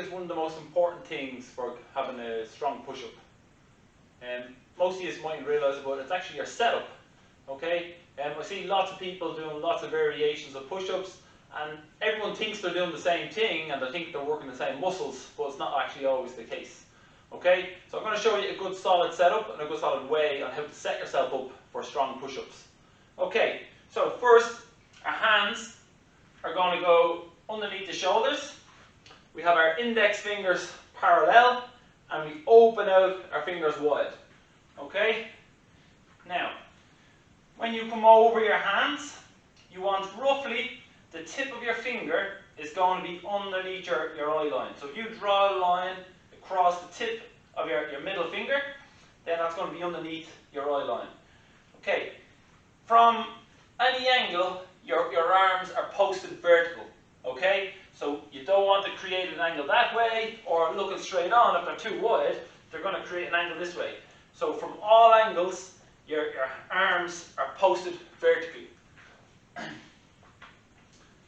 is one of the most important things for having a strong push-up. Most of you mightn't realise it, but it's actually your setup. Okay? I see lots of people doing lots of variations of push-ups, and everyone thinks they're doing the same thing and they think they're working the same muscles, but it's not actually always the case. Okay? So I'm going to show you a good solid setup and a good solid way on how to set yourself up for strong push-ups. Okay, so first our hands are going to go underneath the shoulders. We have our index fingers parallel and we open out our fingers wide. Okay? Now, when you come over your hands, you want roughly the tip of your finger is going to be underneath your eye line. So if you draw a line across the tip of your middle finger, then that's going to be underneath your eye line. Okay, from any angle, your arms are posted vertical. Okay, so you don't want to create an angle that way or looking straight on. If they're too wide, they're going to create an angle this way. So from all angles, your arms are posted vertically.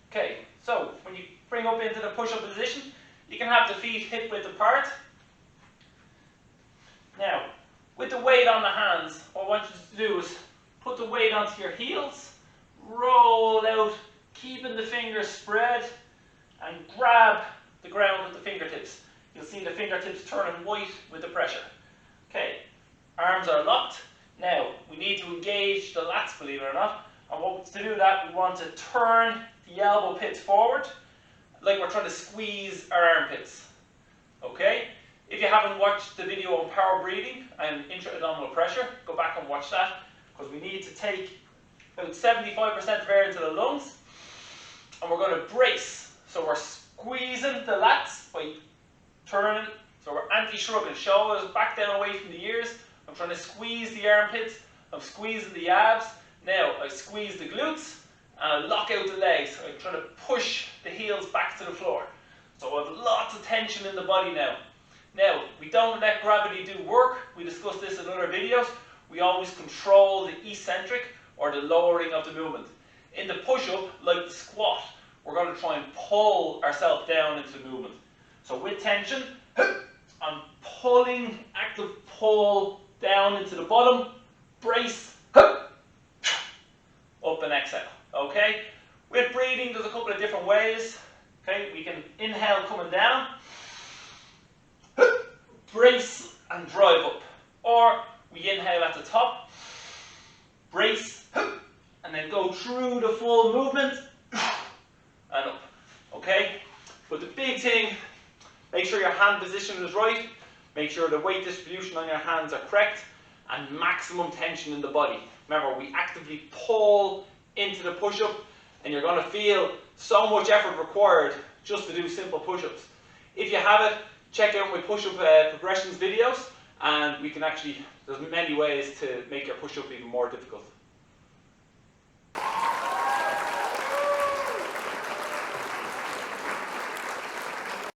Okay, so when you bring up into the push-up position, you can have the feet hip width apart. Now, with the weight on the hands, what I want you to do is put the weight onto your heels, roll out, keeping the fingers spread, and grab the ground with the fingertips. You'll see the fingertips turning white with the pressure. Okay, arms are locked. Now, we need to engage the lats, believe it or not. And to do that, we want to turn the elbow pits forward, like we're trying to squeeze our armpits. Okay? If you haven't watched the video on power breathing and intra-abdominal pressure, go back and watch that, because we need to take about 75% of air into the lungs, and we're going to brace. So we're squeezing the lats by turning, so we're anti-shrugging, shoulders back down away from the ears. I'm trying to squeeze the armpits, I'm squeezing the abs. Now I squeeze the glutes and I lock out the legs. I'm trying to push the heels back to the floor. So I have lots of tension in the body now. Now, we don't let gravity do work. We discussed this in other videos. We always control the eccentric or the lowering of the movement. In the push-up, like the squat, we're going to try and pull ourselves down into the movement. So with tension, I'm pulling, active pull down into the bottom, brace, up and exhale. Okay? With breathing, there's a couple of different ways. Okay? We can inhale coming down, brace and drive up. Or we inhale at the top, brace, and then go through the full movement and up. Okay? But the big thing, make sure your hand position is right, make sure the weight distribution on your hands are correct, and maximum tension in the body. Remember, we actively pull into the push-up, and you're going to feel so much effort required just to do simple push-ups. If you have it, check out my push-up progressions videos, and we can actually, there's many ways to make your push-up even more difficult.